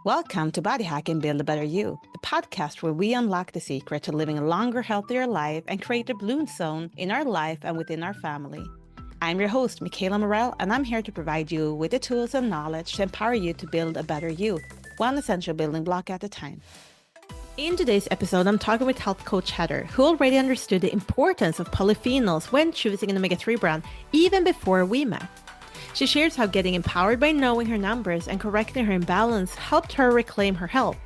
Welcome to Body Hack and Build a Better You, the podcast where we unlock the secret to living a longer, healthier life and create a bloom zone in our life and within our family. I'm your host, Michaela Morell, and I'm here to provide you with the tools and knowledge to empower you to build a better you, one essential building block at a time. In today's episode, I'm talking with health coach Heather, who already understood the importance of polyphenols when choosing an omega-3 brand, even before we met. She shares how getting empowered by knowing her numbers and correcting her imbalance helped her reclaim her health.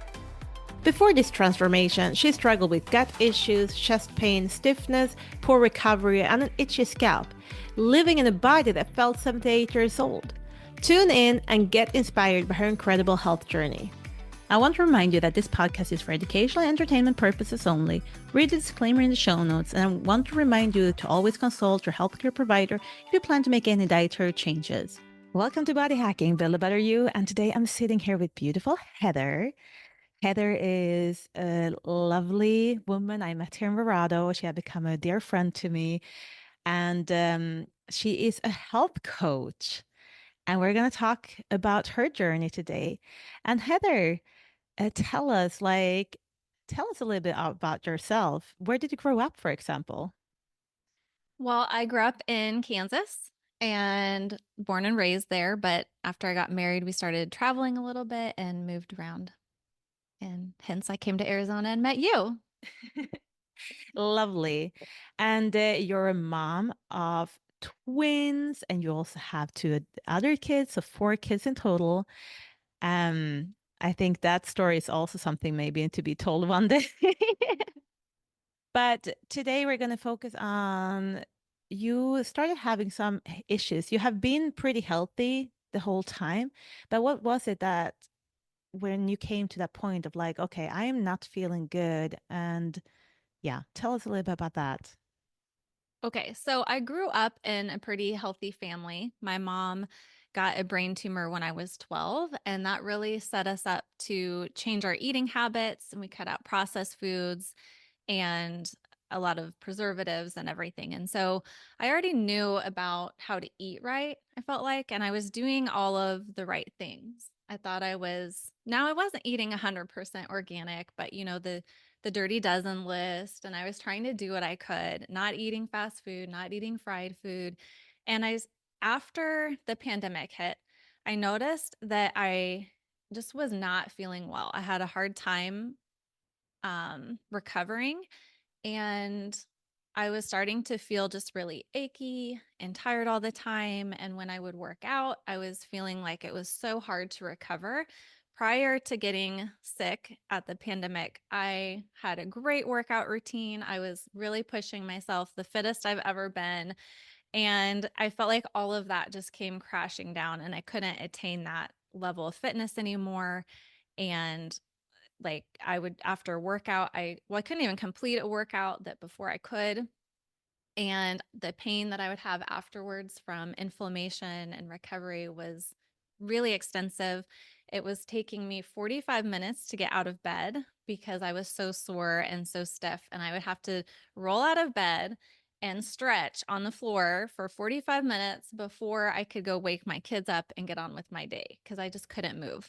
Before this transformation, she struggled with gut issues, chest pain, stiffness, poor recovery, and an itchy scalp, living in a body that felt 78 years old. Tune in and get inspired by her incredible health journey. I want to remind you that this podcast is for educational and entertainment purposes only. Read the disclaimer in the show notes, and I want to remind you to always consult your healthcare provider if you plan to make any dietary changes. Welcome to Body Hacking, Build a Better You, and today I'm sitting here with beautiful Heather. Heather is a lovely woman. I met her in Verado. She had become a dear friend to me, and she is a health coach. And we're going to talk about her journey today. And Heather, tell us a little bit about yourself. Where did you grow up, for example? Well, I grew up in Kansas and born and raised there, but after I got married, we started traveling a little bit and moved around. And hence I came to Arizona and met you. Lovely. And you're a mom of twins, and you also have two other kids, so four kids in total. I think that story is also something maybe to be told one day. But today we're going to focus on you started having some issues. You have been pretty healthy the whole time, but what was it that when you came to that point of like, okay, I am not feeling good? And yeah, tell us a little bit about that. Okay, so I grew up in a pretty healthy family. My mom got a brain tumor when I was 12, and that really set us up to change our eating habits. And we cut out processed foods and a lot of preservatives and everything. And so I already knew about how to eat right, I felt like, and I was doing all of the right things. I thought now I wasn't eating 100% organic, but the dirty dozen list, and I was trying to do what I could, not eating fast food, not eating fried food. And after the pandemic hit, I noticed that I just was not feeling well. I had a hard time recovering, and I was starting to feel just really achy and tired all the time. And when I would work out, I was feeling like it was so hard to recover. Prior to getting sick at the pandemic, I had a great workout routine. I was really pushing myself, the fittest I've ever been. And I felt like all of that just came crashing down, and I couldn't attain that level of fitness anymore. And like I would after a workout, I couldn't even complete a workout that before I could. And the pain that I would have afterwards from inflammation and recovery was really extensive. It was taking me 45 minutes to get out of bed because I was so sore and so stiff. And I would have to roll out of bed and stretch on the floor for 45 minutes before I could go wake my kids up and get on with my day because I just couldn't move.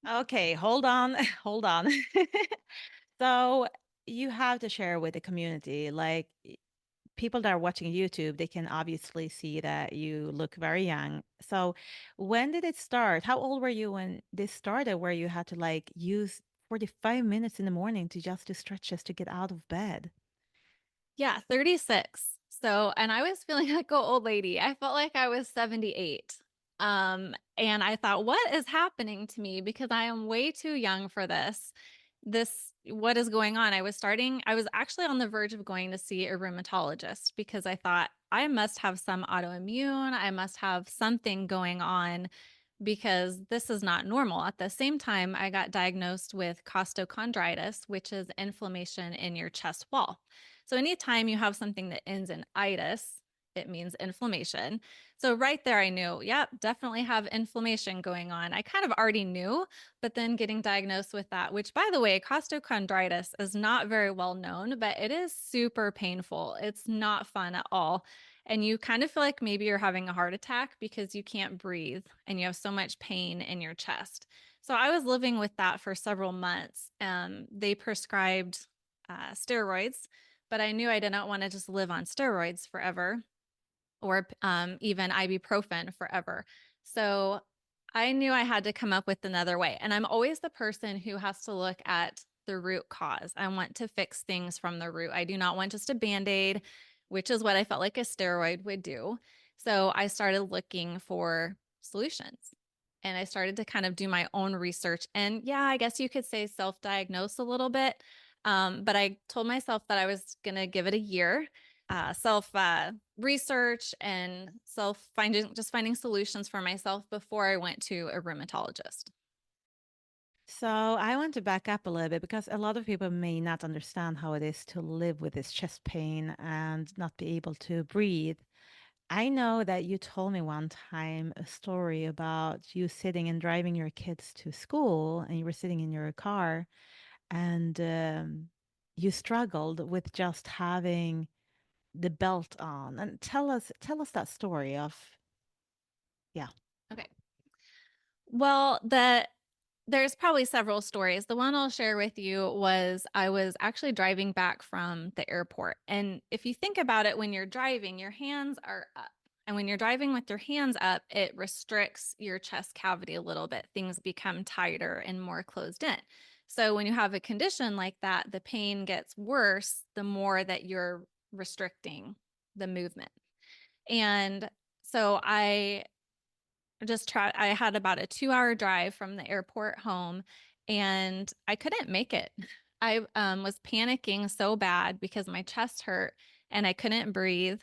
Okay, hold on, hold on. So you have to share with the community, like people that are watching YouTube, they can obviously see that you look very young. So when did it start? How old were you when this started, where you had to like use 45 minutes in the morning to just do stretches to get out of bed? Yeah, 36. So, and I was feeling like an old lady. I felt like I was 78. And I thought, what is happening to me? Because I am way too young for this. What is going on? I was actually on the verge of going to see a rheumatologist because I thought I must have some autoimmune. I must have something going on because this is not normal. At the same time, I got diagnosed with costochondritis, which is inflammation in your chest wall. So anytime you have something that ends in itis, it means inflammation. So right there, I knew, yep, definitely have inflammation going on. I kind of already knew, but then getting diagnosed with that, which by the way, costochondritis is not very well known, but it is super painful. It's not fun at all. And you kind of feel like maybe you're having a heart attack because you can't breathe and you have so much pain in your chest. So I was living with that for several months. They prescribed steroids, but I knew I did not want to just live on steroids forever or even ibuprofen forever. So I knew I had to come up with another way. And I'm always the person who has to look at the root cause. I want to fix things from the root. I do not want just a band aid, which is what I felt like a steroid would do. So I started looking for solutions. And I started to kind of do my own research. And yeah, I guess you could say self diagnose a little bit. But I told myself that I was going to give it a year, self research and finding solutions for myself before I went to a rheumatologist. So I want to back up a little bit because a lot of people may not understand how it is to live with this chest pain and not be able to breathe. I know that you told me one time a story about you sitting and driving your kids to school, and you were sitting in your car, and you struggled with just having the belt on. And tell us that story of, yeah. Okay. Well, there's probably several stories. The one I'll share with you was I was actually driving back from the airport. And if you think about it, when you're driving, your hands are up. And when you're driving with your hands up, it restricts your chest cavity a little bit. Things become tighter and more closed in. So when you have a condition like that, the pain gets worse the more that you're restricting the movement. And so I had about a 2 hour drive from the airport home and I couldn't make it. I was panicking so bad because my chest hurt and I couldn't breathe.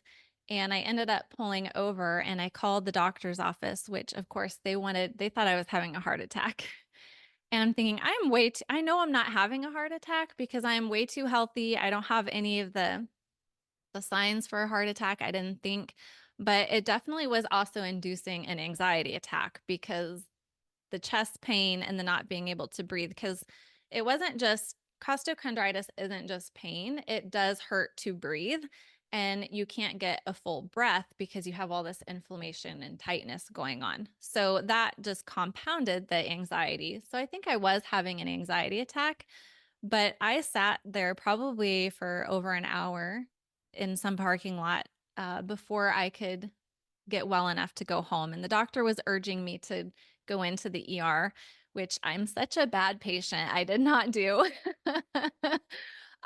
And I ended up pulling over and I called the doctor's office, which of course they thought I was having a heart attack. And I'm thinking, I know I'm not having a heart attack because I am way too healthy. I don't have any of the signs for a heart attack, I didn't think, but it definitely was also inducing an anxiety attack because the chest pain and the not being able to breathe, because it wasn't just costochondritis isn't just pain, it does hurt to breathe. And you can't get a full breath because you have all this inflammation and tightness going on. So that just compounded the anxiety. So I think I was having an anxiety attack, but I sat there probably for over an hour in some parking lot before I could get well enough to go home. And the doctor was urging me to go into the ER, which I'm such a bad patient. I did not do.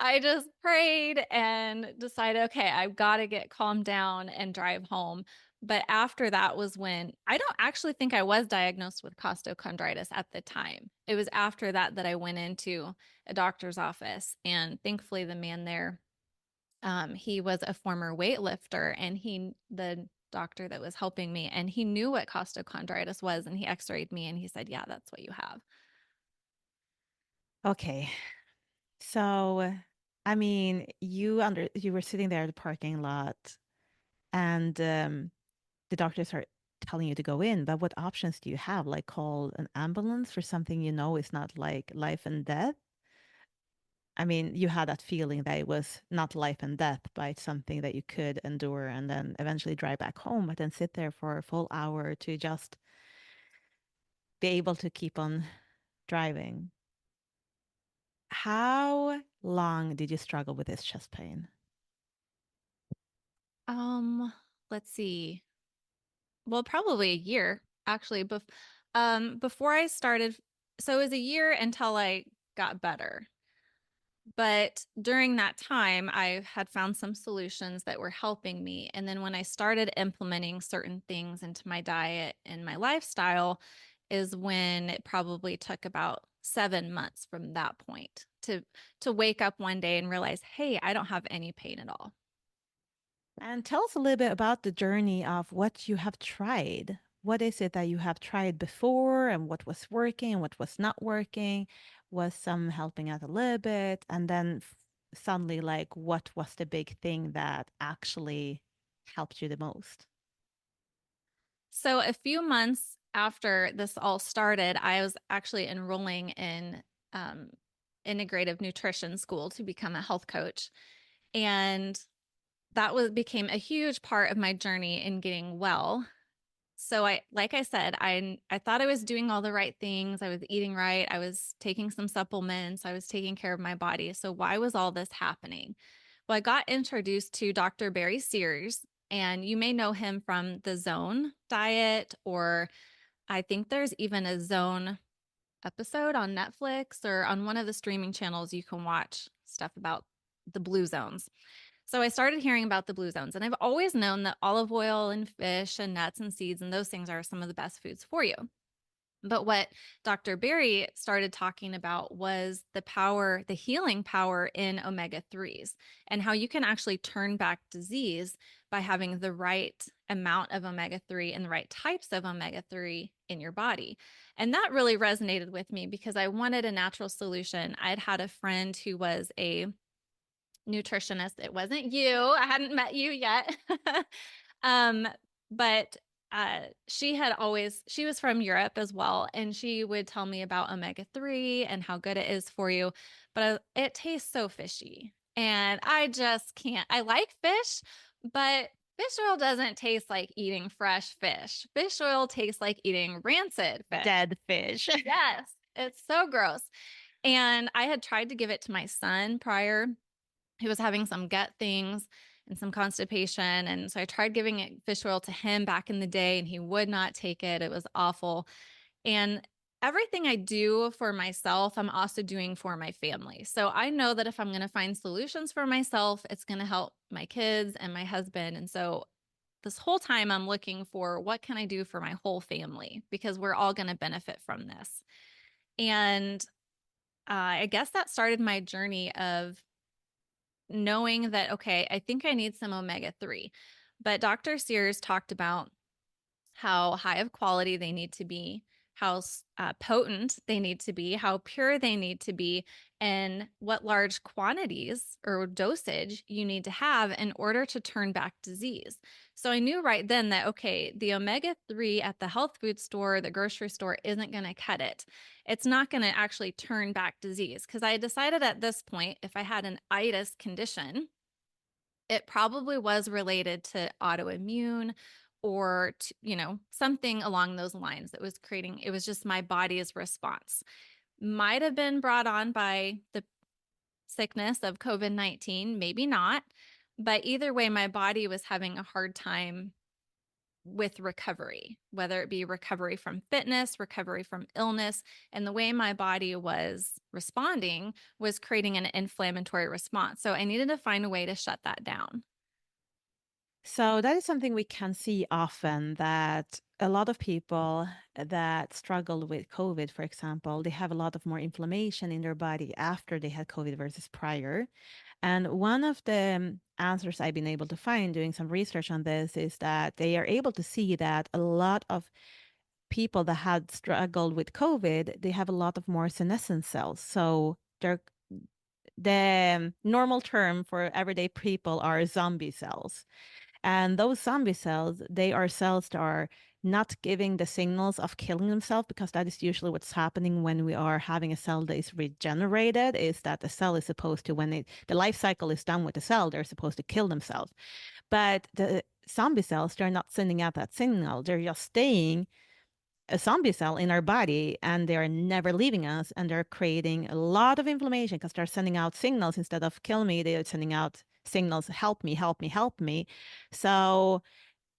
I just prayed and decided, okay, I've got to get calmed down and drive home. But after that was when I don't actually think I was diagnosed with costochondritis at the time. It was after that that I went into a doctor's office. And thankfully, the man there, he was a former weightlifter and the doctor that was helping me, and he knew what costochondritis was and he x-rayed me and he said, yeah, that's what you have. Okay. So, I mean, you were sitting there at the parking lot, and the doctors are telling you to go in, but what options do you have? Like call an ambulance for something you know is not like life and death? I mean, you had that feeling that it was not life and death, but it's something that you could endure and then eventually drive back home, but then sit there for a full hour to just be able to keep on driving. How long did you struggle with this chest pain? Um, let's see. Well, probably a year actually. Before I started, so it was a year until I got better. But during that time, I had found some solutions that were helping me. And then when I started implementing certain things into my diet and my lifestyle, is when it probably took about 7 months from that point to wake up one day and realize, hey, I don't have any pain at all. And tell us a little bit about the journey of what you have tried. What is it that you have tried before and what was working and what was not working? Was some helping out a little bit? And then suddenly, like, what was the big thing that actually helped you the most? So a few months after this all started, I was actually enrolling in um, integrative nutrition school to become a health coach. And that was became a huge part of my journey in getting well. So like I said, I thought I was doing all the right things. I was eating right. I was taking some supplements. I was taking care of my body. So why was all this happening? Well, I got introduced to Dr. Barry Sears, and you may know him from the Zone diet, or I think there's even a Zone episode on Netflix or on one of the streaming channels you can watch stuff about the blue zones. So I started hearing about the blue zones, and I've always known that olive oil and fish and nuts and seeds and those things are some of the best foods for you. But what Dr. Berry started talking about was the power, the healing power in omega 3s, and how you can actually turn back disease by having the right amount of omega 3 and the right types of omega 3 in your body. And that really resonated with me because I wanted a natural solution. I'd had a friend who was a nutritionist. It wasn't you. I hadn't met you yet. um, but she was from Europe as well, and she would tell me about omega-3 and how good it is for you. But it tastes so fishy, and I just can't. I like fish, but fish oil doesn't taste like eating fresh fish. Fish oil tastes like eating rancid fish. Dead fish. Yes, it's so gross. And I had tried to give it to my son prior. He was having some gut things and some constipation. And so I tried giving it fish oil to him back in the day, and he would not take it. It was awful. And everything I do for myself, I'm also doing for my family. So I know that if I'm going to find solutions for myself, it's going to help my kids and my husband. And so this whole time I'm looking for what can I do for my whole family, because we're all going to benefit from this. And I guess that started my journey of knowing that, okay, I think I need some omega 3. But Dr. Sears talked about how high of quality they need to be, how potent they need to be, how pure they need to be, and what large quantities or dosage you need to have in order to turn back disease. So I knew right then that, okay, the omega 3 at the health food store, the grocery store isn't going to cut it. It's not going to actually turn back disease, because I decided at this point, if I had an itis condition, it probably was related to autoimmune or to, something along those lines that was creating, it was just my body's response. Might have been brought on by the sickness of COVID-19, maybe not. But either way, my body was having a hard time with recovery, whether it be recovery from fitness, recovery from illness. And the way my body was responding was creating an inflammatory response. So I needed to find a way to shut that down. So that is something we can see often, that a lot of people that struggle with COVID, for example, they have a lot of more inflammation in their body after they had COVID versus prior. And one of the answers I've been able to find doing some research on this is that they are able to see that a lot of people that had struggled with COVID, they have a lot of more senescent cells. So the normal term for everyday people are zombie cells. And those zombie cells, they are cells that are not giving the signals of killing themselves, because that is usually what's happening when we are having a cell that is regenerated, is that the cell is supposed to, when the life cycle is done with the cell, they're supposed to kill themselves. But the zombie cells, they're not sending out that signal. They're just staying a zombie cell in our body, and they're never leaving us, and they're creating a lot of inflammation because they're sending out signals. Instead of kill me, they're sending out signals, help me, help me, help me. So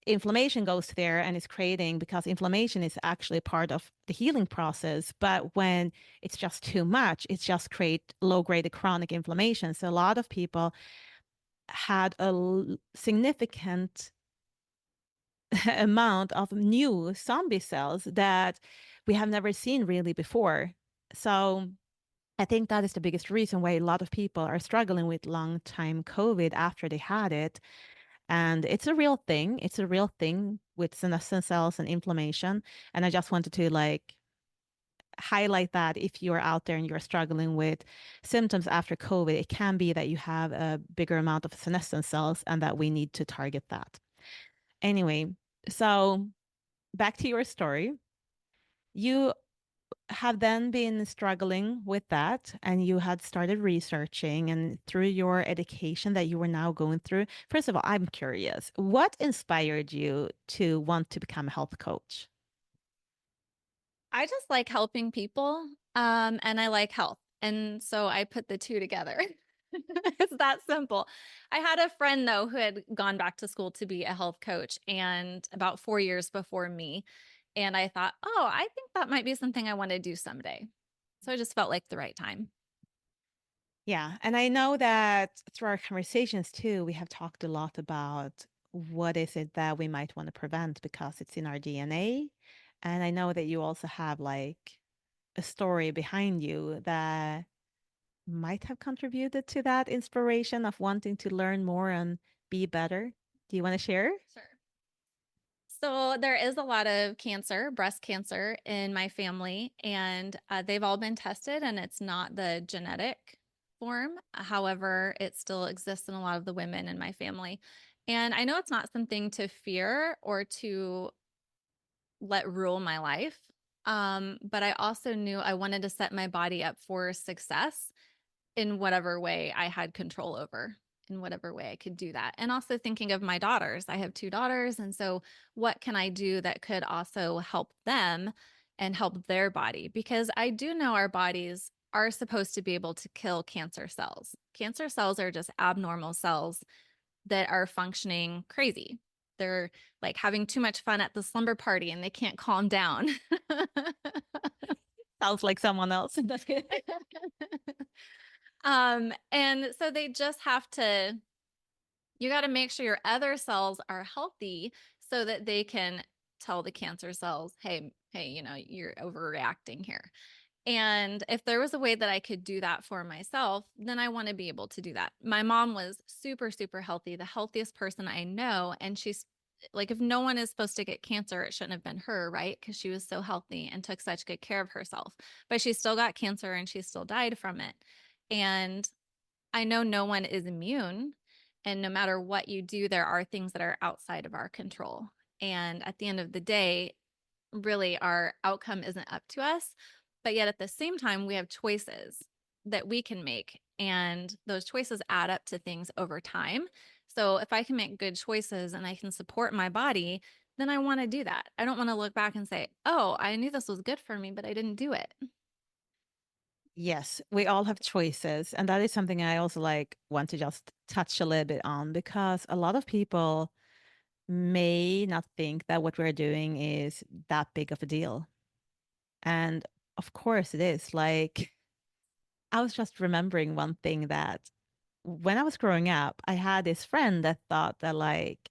inflammation goes there and is creating, because inflammation is actually part of the healing process. But when it's just too much, it just create low-grade chronic inflammation. So a lot of people had a significant amount of new zombie cells that we have never seen really before. So I think that is the biggest reason why a lot of people are struggling with long time COVID after they had it. And it's a real thing. It's a real thing with senescent cells and inflammation. And I just wanted to highlight that if you're out there and you're struggling with symptoms after COVID, it can be that you have a bigger amount of senescent cells and that we need to target that. Anyway, so back to your story. You have then been struggling with that, and you had started researching, and through your education that you were now going through. First of all, I'm curious, what inspired you to want to become a health coach? I just like helping people, and I like health. And so I put the two together. It's that simple. I had a friend though who had gone back to school to be a health coach and about 4 years before me. And I thought, oh, I think that might be something I want to do someday. So I just felt like the right time. Yeah, and I know that through our conversations too, we have talked a lot about what is it that we might want to prevent because it's in our DNA. And I know that you also have like a story behind you that might have contributed to that inspiration of wanting to learn more and be better. Do you want to share? Sure. So there is a lot of cancer, breast cancer in my family, and they've all been tested, and it's not the genetic form. However, it still exists in a lot of the women in my family. And I know it's not something to fear or to let rule my life. But I also knew I wanted to set my body up for success in whatever way I had control over, in whatever way I could do that. And also thinking of my daughters. I have two daughters. And so, what can I do that could also help them and help their body? Because I do know our bodies are supposed to be able to kill cancer cells. Cancer cells are just abnormal cells that are functioning crazy. They're like having too much fun at the slumber party and they can't calm down. Sounds like someone else. That's good. And so they just have to, you got to make sure your other cells are healthy so that they can tell the cancer cells, hey, you're overreacting here. And if there was a way that I could do that for myself, then I want to be able to do that. My mom was super, super healthy, the healthiest person I know. And she's like, if no one is supposed to get cancer, it shouldn't have been her, right? Because she was so healthy and took such good care of herself. But she still got cancer and she still died from it. And I know no one is immune. And no matter what you do, there are things that are outside of our control. And at the end of the day, really our outcome isn't up to us. But yet at the same time, we have choices that we can make. And those choices add up to things over time. So if I can make good choices and I can support my body, then I want to do that. I don't want to look back and say, oh, I knew this was good for me, but I didn't do it. Yes, we all have choices. And that is something I also like want to just touch a little bit on because a lot of people may not think that what we're doing is that big of a deal. And of course it is. Like, I was just remembering one thing that when I was growing up, I had this friend that thought that like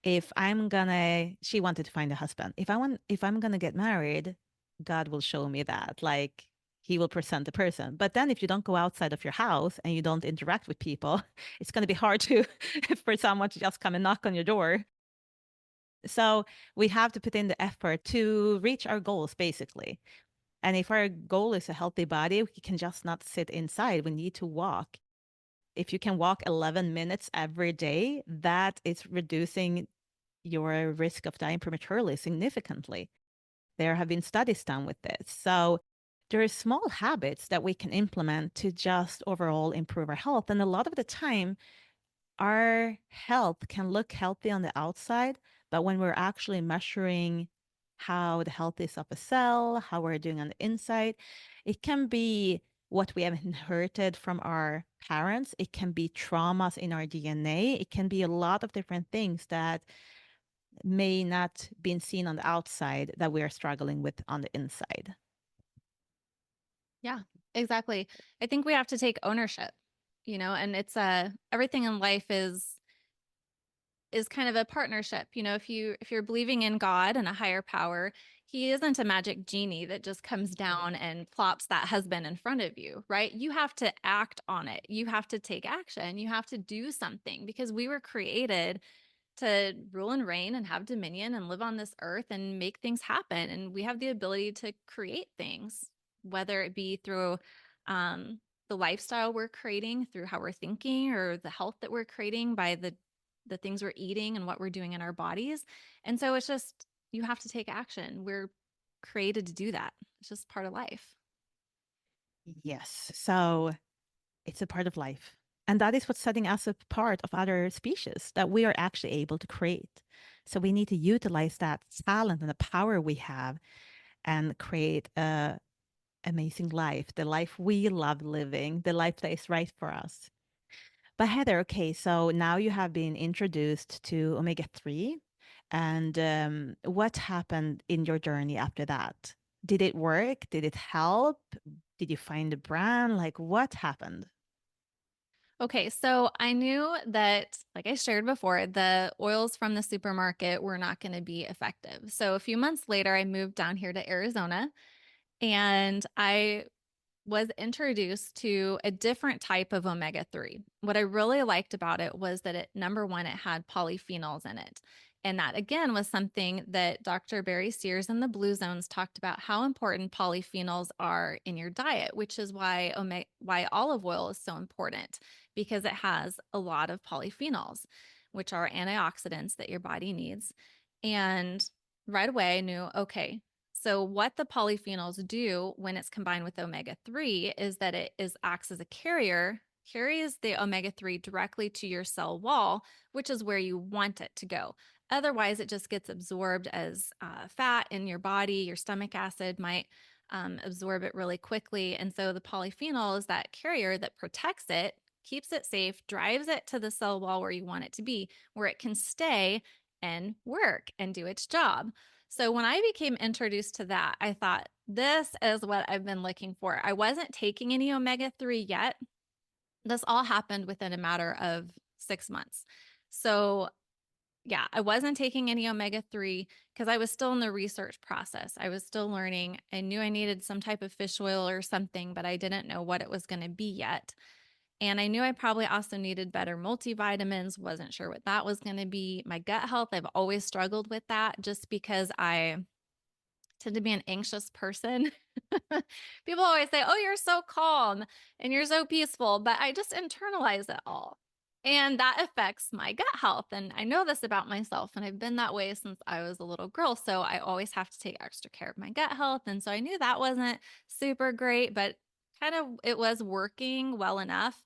if I'm gonna she wanted to find a husband. If I'm gonna get married, God will show me that. Like he will present the person. But then if you don't go outside of your house and you don't interact with people, it's gonna be hard to for someone to just come and knock on your door. So we have to put in the effort to reach our goals basically. And if our goal is a healthy body, we can just not sit inside. We need to walk. If you can walk 11 minutes every day, that is reducing your risk of dying prematurely significantly. There have been studies done with this. So there are small habits that we can implement to just overall improve our health. And a lot of the time, our health can look healthy on the outside, but when we're actually measuring how the health is of a cell, how we're doing on the inside, it can be what we have inherited from our parents. It can be traumas in our DNA. It can be a lot of different things that may not be seen on the outside that we are struggling with on the inside. Yeah, exactly. I think we have to take ownership, and it's everything in life is kind of a partnership. If you're believing in God and a higher power, he isn't a magic genie that just comes down and plops that husband in front of you, right? You have to act on it. You have to take action. You have to do something because we were created to rule and reign and have dominion and live on this earth and make things happen. And we have the ability to create things, whether it be through the lifestyle we're creating, through how we're thinking, or the health that we're creating by the things we're eating and what we're doing in our bodies. And so it's just you have to take action. created to do that. It's just part of life. Yes. So it's a part of life. And that is what's setting us apart of other species that we are actually able to create. So we need to utilize that talent and the power we have and create a amazing life, the life we love living, the life that is right for us. But Heather, okay, so now you have been introduced to omega 3. And what happened in your journey after that? Did it work? Did it help? Did you find a brand? Like, what happened? Okay, so I knew that, like I shared before, the oils from the supermarket were not going to be effective. So a few months later, I moved down here to Arizona and I was introduced to a different type of omega 3. What I really liked about it was that number one, it had polyphenols in it. And that again was something that Dr. Barry Sears in the Blue Zones talked about how important polyphenols are in your diet, which is why olive oil is so important because it has a lot of polyphenols, which are antioxidants that your body needs. And right away I knew, okay, so what the polyphenols do when it's combined with omega 3 is that acts as a carrier, carries the omega 3 directly to your cell wall, which is where you want it to go. Otherwise, it just gets absorbed as fat in your body. Your stomach acid might absorb it really quickly. And so the polyphenol is that carrier that protects it, keeps it safe, drives it to the cell wall where you want it to be, where it can stay and work and do its job. So when I became introduced to that, I thought, this is what I've been looking for. I wasn't taking any omega 3 yet. This all happened within a matter of 6 months. So, yeah, I wasn't taking any omega 3 because I was still in the research process. I was still learning. I knew I needed some type of fish oil or something, but I didn't know what it was going to be yet. And I knew I probably also needed better multivitamins, wasn't sure what that was going to be. My gut health, I've always struggled with that just because I tend to be an anxious person. People always say, "Oh, you're so calm and you're so peaceful," but I just internalize it all. And that affects my gut health. And I know this about myself, and I've been that way since I was a little girl. So I always have to take extra care of my gut health. And so I knew that wasn't super great, but kind of it was working well enough.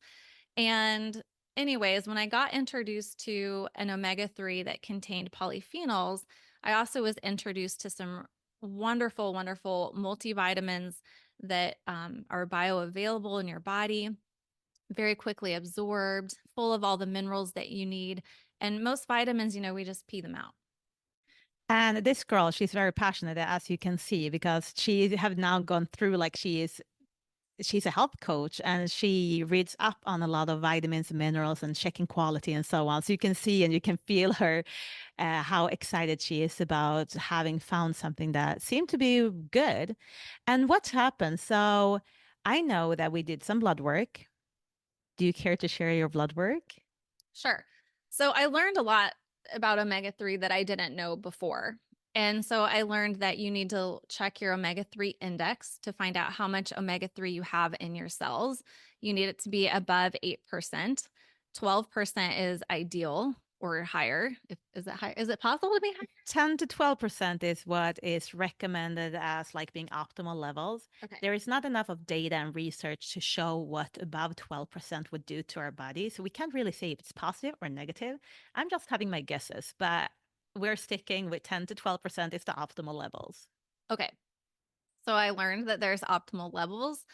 And, anyways, when I got introduced to an omega 3 that contained polyphenols, I also was introduced to some wonderful, wonderful multivitamins that are bioavailable in your body, very quickly absorbed, full of all the minerals that you need. And most vitamins, we just pee them out. And this girl, she's very passionate, as you can see, because she have now gone through like she's a health coach and she reads up on a lot of vitamins and minerals and checking quality and so on. So you can see and you can feel her how excited she is about having found something that seemed to be good. And what happened? So I know that we did some blood work. Do you care to share your blood work? Sure. So I learned a lot about omega 3 that I didn't know before. And so I learned that you need to check your omega 3 index to find out how much omega 3 you have in your cells. You need it to be above 8%. 12% is ideal or higher. Is it high? Is it possible to be higher? 10 to 12% is what is recommended as like being optimal levels. Okay. There is not enough of data and research to show what above 12% would do to our body. So we can't really say if it's positive or negative. I'm just having my guesses, but we're sticking with 10 to 12% is the optimal levels. Okay. So I learned that there's optimal levels.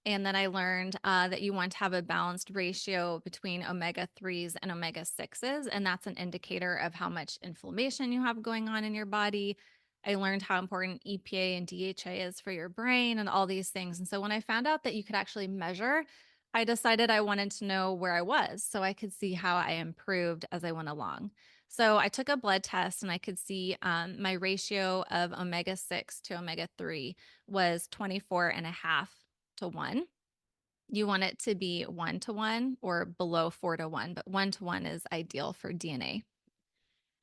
And then I learned that you want to have a balanced ratio between omega 3s and omega 6s. And that's an indicator of how much inflammation you have going on in your body. I learned how important EPA and DHA is for your brain and all these things. And so when I found out that you could actually measure, I decided I wanted to know where I was so I could see how I improved as I went along. So I took a blood test and I could see my ratio of omega 6 to omega 3 was 24 and a half to 1. You want it to be 1 to 1 or below 4 to 1, but 1 to 1 is ideal for DNA.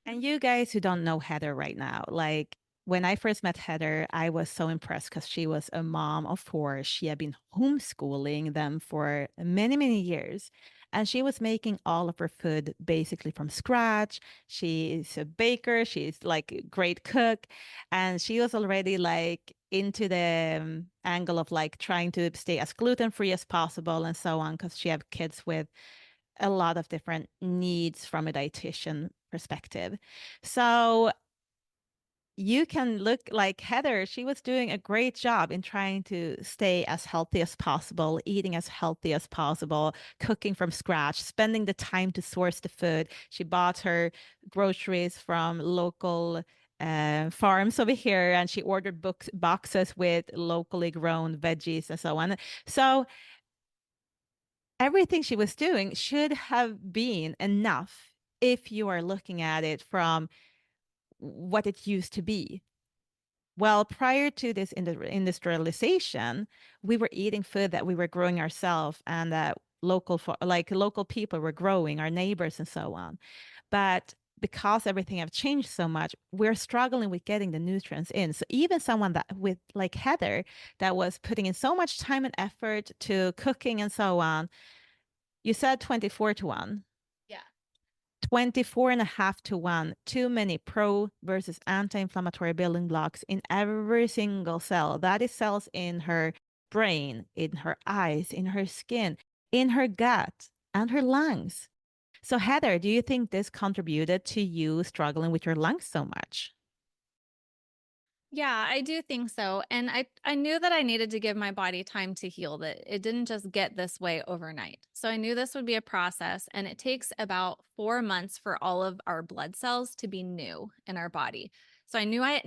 And you guys who don't know Heather right now, like when I first met Heather, I was so impressed because she was a mom of four. She had been homeschooling them for many, many years. And she was making all of her food basically from scratch. She is a baker, she's like a great cook, and she was already like into the angle of like trying to stay as gluten free as possible and so on, because she had kids with a lot of different needs from a dietitian perspective. So you can look like Heather. She was doing a great job in trying to stay as healthy as possible, eating as healthy as possible, cooking from scratch, spending the time to source the food. She bought her groceries from local farms over here, and she ordered boxes with locally grown veggies and so on. So everything she was doing should have been enough if you are looking at it from what it used to be. Well, prior to this industrialization, we were eating food that we were growing ourselves and that local people were growing, our neighbors and so on. But because everything have changed so much, we're struggling with getting the nutrients in. So even someone that with like Heather that was putting in so much time and effort to cooking and so on, you said 24 to 1. Yeah. 24 and a half to 1, too many pro versus anti-inflammatory building blocks in every single cell. That is cells in her brain, in her eyes, in her skin, in her gut, and her lungs. So, Heather, do you think this contributed to you struggling with your lungs so much? Yeah, I do think so. And I knew that I needed to give my body time to heal, that it didn't just get this way overnight. So I knew this would be a process, and it takes about 4 months for all of our blood cells to be new in our body. So I knew I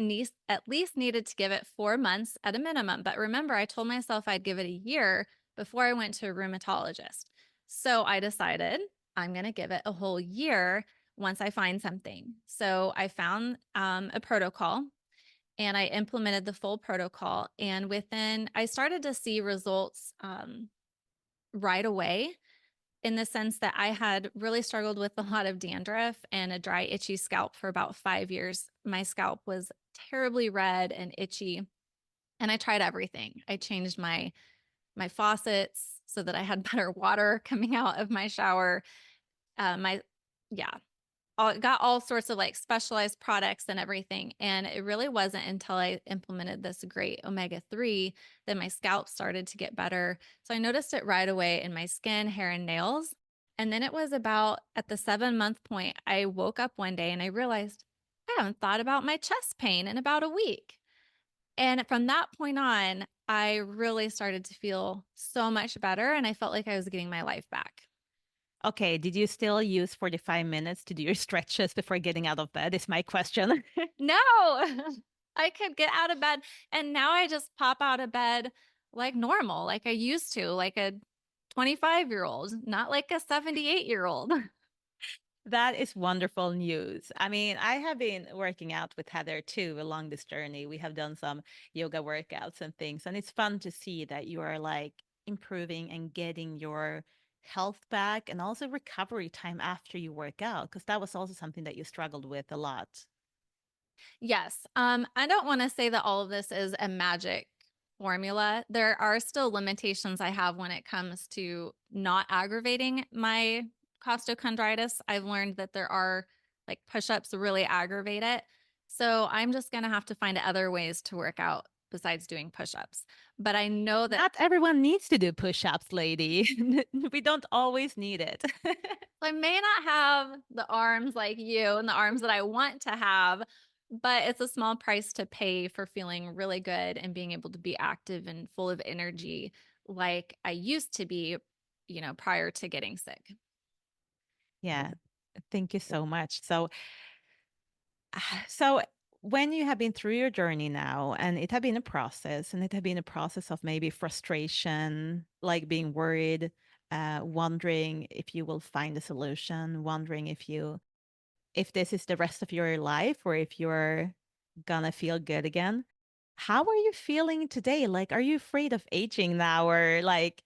at least needed to give it 4 months at a minimum. But remember, I told myself I'd give it a year before I went to a rheumatologist. So I decided I'm going to give it a whole year once I find something. So I found a protocol and I implemented the full protocol. And I started to see results right away, in the sense that I had really struggled with a lot of dandruff and a dry, itchy scalp for about 5 years. My scalp was terribly red and itchy, and I tried everything. I changed my faucets so that I had better water coming out of my shower. My Yeah, got all sorts of like specialized products and everything. And it really wasn't until I implemented this great omega-3 that my scalp started to get better. So I noticed it right away in my skin, hair, and nails. And then it was about at the 7 month point, I woke up one day and I realized I haven't thought about my chest pain in about a week. And from that point on, I really started to feel so much better. And I felt like I was getting my life back. Okay, did you still use 45 minutes to do your stretches before getting out of bed? Is my question. No, I could get out of bed. And now I just pop out of bed like normal, like I used to, like a 25-year-old, not like a 78-year-old. That is wonderful news. I mean, I have been working out with Heather too along this journey. We have done some yoga workouts and things, and it's fun to see that you are like improving and getting your health back and also recovery time after you work out, because that was also something that you struggled with a lot. Yes. I don't want to say that all of this is a magic formula. There are still limitations I have when it comes to not aggravating my costochondritis. I've learned that there are like push-ups really aggravate it. So I'm just going to have to find other ways to work out besides doing push-ups. But I know that Not everyone needs to do push-ups, lady. We don't always need it. I may not have the arms like you and the arms that I want to have, but it's a small price to pay for feeling really good and being able to be active and full of energy like I used to be, prior to getting sick. Yeah, thank you so much. So when you have been through your journey now, and it had been a process, and it had been a process of maybe frustration, like being worried, wondering if you will find a solution, wondering if this is the rest of your life or if you're gonna feel good again. How are you feeling today? Like, are you afraid of aging now, or like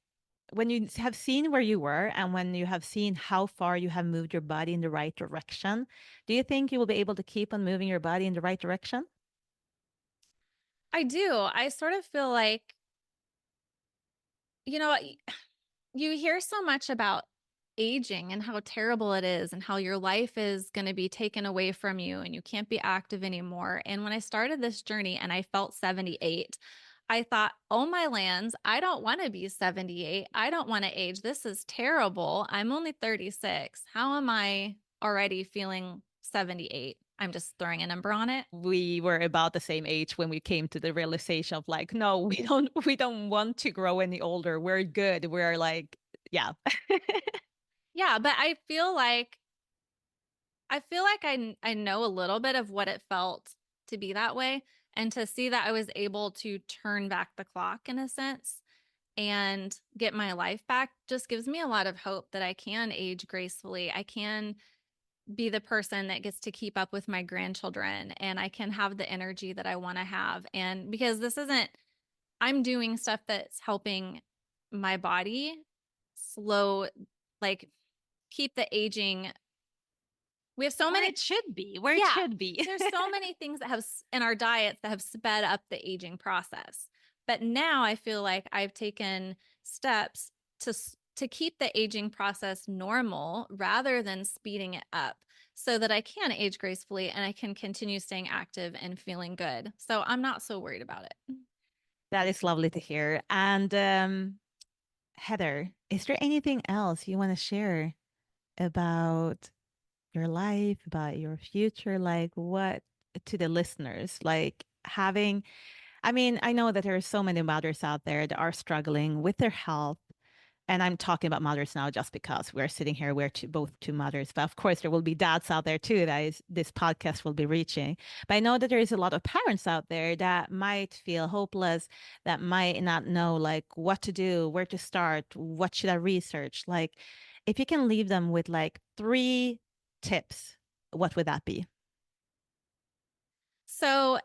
when you have seen where you were and when you have seen how far you have moved your body in the right direction, do you think you will be able to keep on moving your body in the right direction? I do. I sort of feel like, you know, you hear so much about aging and how terrible it is and how your life is going to be taken away from you and you can't be active anymore. And when I started this journey and I felt 78, I thought, oh my lands, I don't want to be 78. I don't want to age. This is terrible. I'm only 36. How am I already feeling 78? I'm just throwing a number on it. We were about the same age when we came to the realization of like, no, we don't want to grow any older. We're good. We're like, yeah. Yeah, but I know a little bit of what it felt to be that way, and to see that I was able to turn back the clock in a sense and get my life back just gives me a lot of hope that I can age gracefully. I can be the person that gets to keep up with my grandchildren, and I can have the energy that I want to have. And because I'm doing stuff that's helping my body slow, like keep the aging. We have so many. It should be where Yeah, it should be. There's so many things that have in our diets that have sped up the aging process. But now I feel like I've taken steps to keep the aging process normal rather than speeding it up so that I can age gracefully and I can continue staying active and feeling good. So I'm not so worried about it. That is lovely to hear. And Heather, is there anything else you want to share about your life, about your future? Like what to the listeners? Like having, I mean, I know that there are so many mothers out there that are struggling with their health. And I'm talking about mothers now just because we're sitting here, we're both two mothers. But of course, there will be dads out there too that this podcast will be reaching. But I know that there is a lot of parents out there that might feel hopeless, that might not know like what to do, where to start, what should I research. Like, if you can leave them with like 3 tips, what would that be? So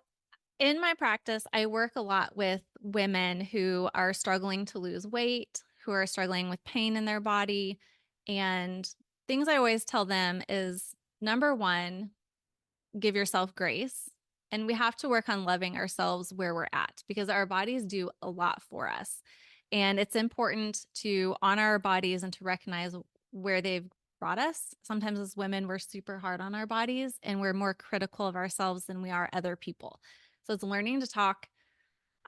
in my practice, I work a lot with women who are struggling to lose weight, who are struggling with pain in their body. And things I always tell them is number one, give yourself grace. And we have to work on loving ourselves where we're at because our bodies do a lot for us. And it's important to honor our bodies and to recognize where they've brought us. Sometimes as women, we're super hard on our bodies and we're more critical of ourselves than we are other people. So it's learning to talk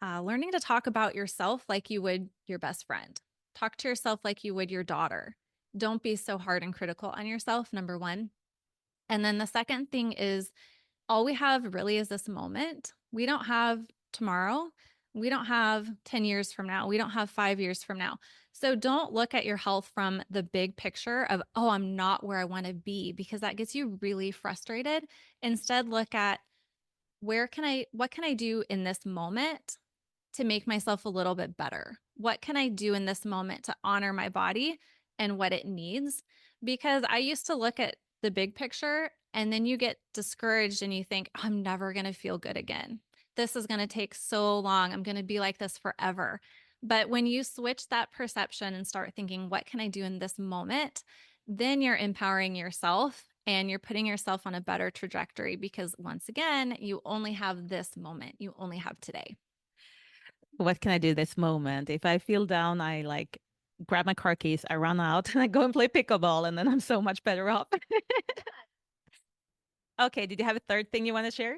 about yourself like you would your best friend. Talk to yourself like you would your daughter. Don't be so hard and critical on yourself, number one. And then the second thing is all we have really is this moment. We don't have tomorrow. We don't have 10 years from now. We don't have 5 years from now. So don't look at your health from the big picture of, oh, I'm not where I want to be, because that gets you really frustrated. Instead, look at what can I do in this moment to make myself a little bit better? What can I do in this moment to honor my body and what it needs? Because I used to look at the big picture and then you get discouraged and you think, I'm never going to feel good again. This is going to take so long. I'm going to be like this forever. But when you switch that perception and start thinking, what can I do in this moment? Then you're empowering yourself and you're putting yourself on a better trajectory because once again, you only have this moment. You only have today. What can I do this moment? If I feel down, I like grab my car keys, I run out and I go and play pickleball, and then I'm so much better off. Okay, did you have a third thing you want to share?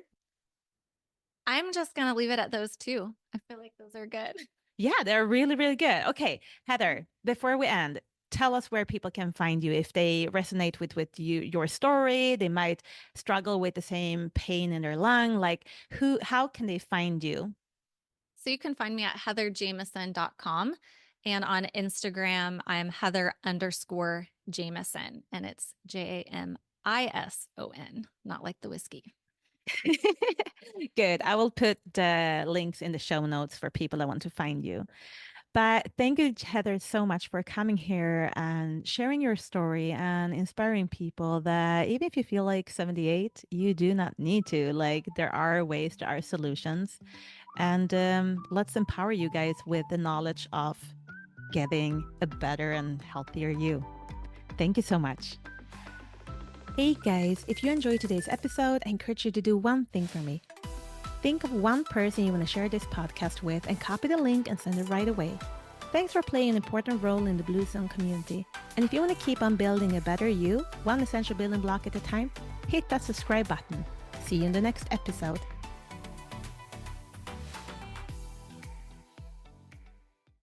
I'm just going to leave it at those two. I feel like those are good. Yeah, they're really, really good. Okay, Heather, before we end, tell us where people can find you if they resonate with your story. They might struggle with the same pain in their lung. Like, how can they find you? So you can find me at heatherjameson.com. And on Instagram, I'm Heather_Jameson. And it's Jamison, not like the whiskey. Good. I will put the links in the show notes for people that want to find you. But thank you, Heather, so much for coming here and sharing your story and inspiring people that even if you feel like 78, you do not need to. Like, there are ways, there are solutions. And let's empower you guys with the knowledge of getting a better and healthier you. Thank you so much. Hey guys, if you enjoyed today's episode, I encourage you to do one thing for me. Think of one person you want to share this podcast with and copy the link and send it right away. Thanks for playing an important role in the Blue Zone community. And if you want to keep on building a better you, one essential building block at a time, hit that subscribe button. See you in the next episode.